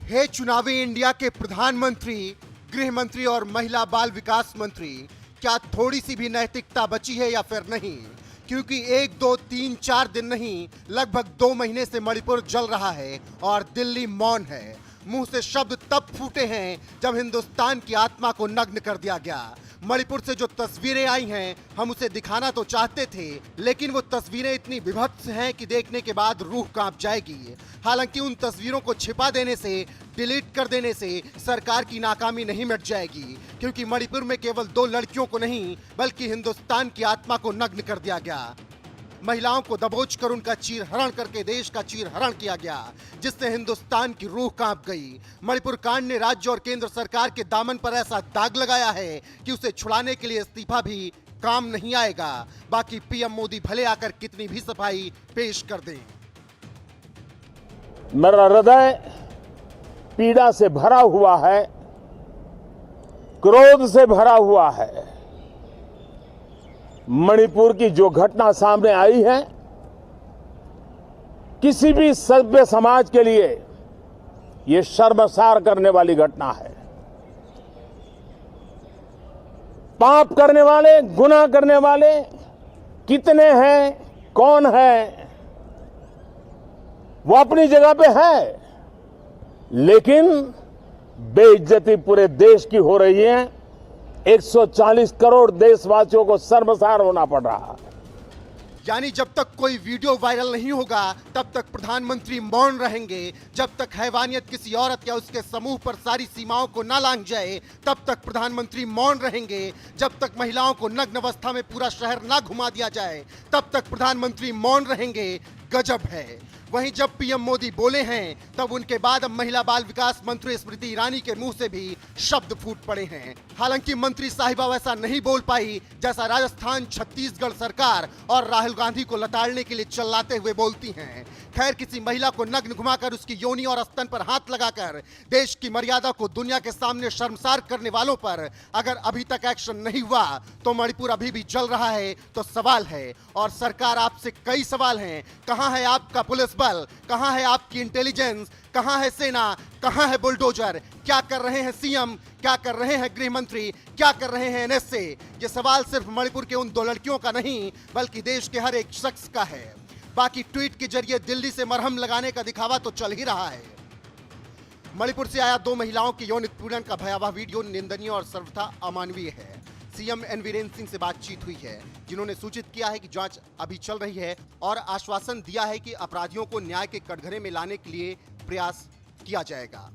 हे चुनावी इंडिया के प्रधानमंत्री, गृह मंत्री और महिला बाल विकास मंत्री, क्या थोड़ी सी भी नैतिकता बची है या फिर नहीं? क्योंकि 1, 2, 3, 4 दिन नहीं, लगभग 2 महीने से मणिपुर जल रहा है और दिल्ली मौन है। मुंह से शब्द तब फूटे हैं जब हिंदुस्तान की आत्मा को नग्न कर दिया गया। मणिपुर से जो तस्वीरें आई हैं, हम उसे दिखाना तो चाहते थे, लेकिन वो तस्वीरें इतनी विभत्स हैं कि देखने के बाद रूह कांप जाएगी। हालांकि उन तस्वीरों को छिपा देने से, डिलीट कर देने से सरकार की नाकामी नहीं मिट जाएगी, क्योंकि मणिपुर में केवल 2 लड़कियों को नहीं बल्कि हिंदुस्तान की आत्मा को नग्न कर दिया गया। महिलाओं को दबोच कर उनका चीरहरण करके देश का चीरहरण किया गया, जिससे हिंदुस्तान की रूह कांप गई। मणिपुर कांड ने राज्य और केंद्र सरकार के दामन पर ऐसा दाग लगाया है कि उसे छुड़ाने के लिए इस्तीफा भी काम नहीं आएगा। बाकी पीएम मोदी भले आकर कितनी भी सफाई पेश कर दें। मेरा हृदय पीड़ा से भरा हुआ है, क्रोध से भरा हुआ है। मणिपुर की जो घटना सामने आई है, किसी भी सभ्य समाज के लिए यह शर्मसार करने वाली घटना है। पाप करने वाले, गुनाह करने वाले कितने हैं, कौन है, वो अपनी जगह पे है, लेकिन बेइज्जती पूरे देश की हो रही है। 140 करोड़ देशवासियों को शर्मसार होना पड़ रहा है। यानी जब तक कोई वीडियो वायरल नहीं होगा तब तक प्रधानमंत्री मौन रहेंगे। जब तक हैवानियत किसी औरत या उसके समूह पर सारी सीमाओं को ना लांघ जाए तब तक प्रधानमंत्री मौन रहेंगे। जब तक महिलाओं को नग्न अवस्था में पूरा शहर ना घुमा दिया जाए तब तक प्रधानमंत्री मौन रहेंगे। गजब है। वहीं जब पीएम मोदी बोले हैं तब उनके बाद अब महिला बाल विकास मंत्री स्मृति ईरानी के मुंह से भी शब्द फूट पड़े हैं। हालांकि मंत्री साहिबा वैसा नहीं बोल पाई जैसा राजस्थान, छत्तीसगढ़ सरकार और राहुल गांधी को लताड़ने के लिए चिल्लाते हुए बोलती हैं। खैर, किसी महिला को नग्न घुमाकर उसकी योनि और स्तन पर हाथ लगाकर देश की मर्यादा को दुनिया के सामने शर्मसार करने वालों पर अगर अभी तक एक्शन नहीं हुआ तो मणिपुर अभी भी जल रहा है। तो सवाल है, और सरकार आपसे कई सवाल हैं। कहां है आपका पुलिस बल? कहां है आपकी इंटेलिजेंस? कहां है सेना? कहां है बुलडोजर? क्या कर रहे हैं सीएम? क्या कर रहे हैं गृह मंत्री? क्या कर रहे हैं एनएसए? ये सवाल सिर्फ मणिपुर के उन 2 लड़कियों का नहीं बल्कि देश के हर एक शख्स का है। बाकी ट्वीट के जरिए दिल्ली से मरहम लगाने का दिखावा तो चल ही रहा है। मणिपुर से आया 2 महिलाओं की यौन उत्पीड़न का भयावह वीडियो निंदनीय और सर्वथा अमानवीय है। सीएम एन वीरेंद्र सिंह से बातचीत हुई है, जिन्होंने सूचित किया है कि जांच अभी चल रही है और आश्वासन दिया है कि अपराधियों को न्याय के कटघरे में लाने के लिए प्रयास किया जाएगा।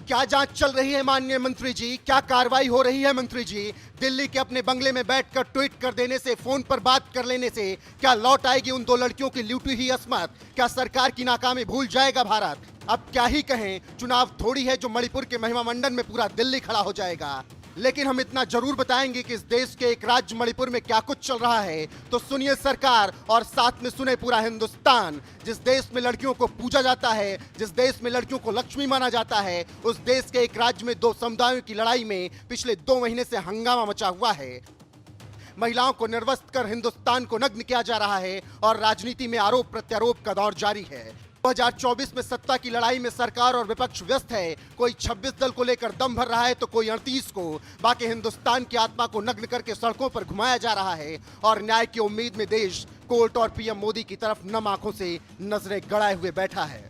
क्या जांच चल रही है माननीय मंत्री जी? क्या कार्रवाई हो रही है मंत्री जी? दिल्ली के अपने बंगले में बैठकर ट्वीट कर देने से, फोन पर बात कर लेने से क्या लौट आएगी उन 2 लड़कियों की लूटी हुई अस्मत? क्या सरकार की नाकामी भूल जाएगा भारत? अब क्या ही कहें, चुनाव थोड़ी है जो मणिपुर के महिमा मंडन में पूरा दिल्ली खड़ा हो जाएगा। लेकिन हम इतना जरूर बताएंगे कि इस देश के एक राज्य मणिपुर में क्या कुछ चल रहा है। तो सुनिए सरकार और साथ में सुने पूरा हिंदुस्तान। जिस देश में लड़कियों को पूजा जाता है, जिस देश में लड़कियों को लक्ष्मी माना जाता है, उस देश के एक राज्य में 2 समुदायों की लड़ाई में पिछले 2 महीने से हंगामा मचा हुआ है। महिलाओं को निर्वस्त्र कर हिंदुस्तान को नग्न किया जा रहा है और राजनीति में आरोप प्रत्यारोप का दौर जारी है। 2024 में सत्ता की लड़ाई में सरकार और विपक्ष व्यस्त है। कोई 26 दल को लेकर दम भर रहा है तो कोई 38 को। बाकी हिंदुस्तान की आत्मा को नग्न करके सड़कों पर घुमाया जा रहा है और न्याय की उम्मीद में देश कोर्ट और पीएम मोदी की तरफ नम आंखों से नजरें गड़ाए हुए बैठा है।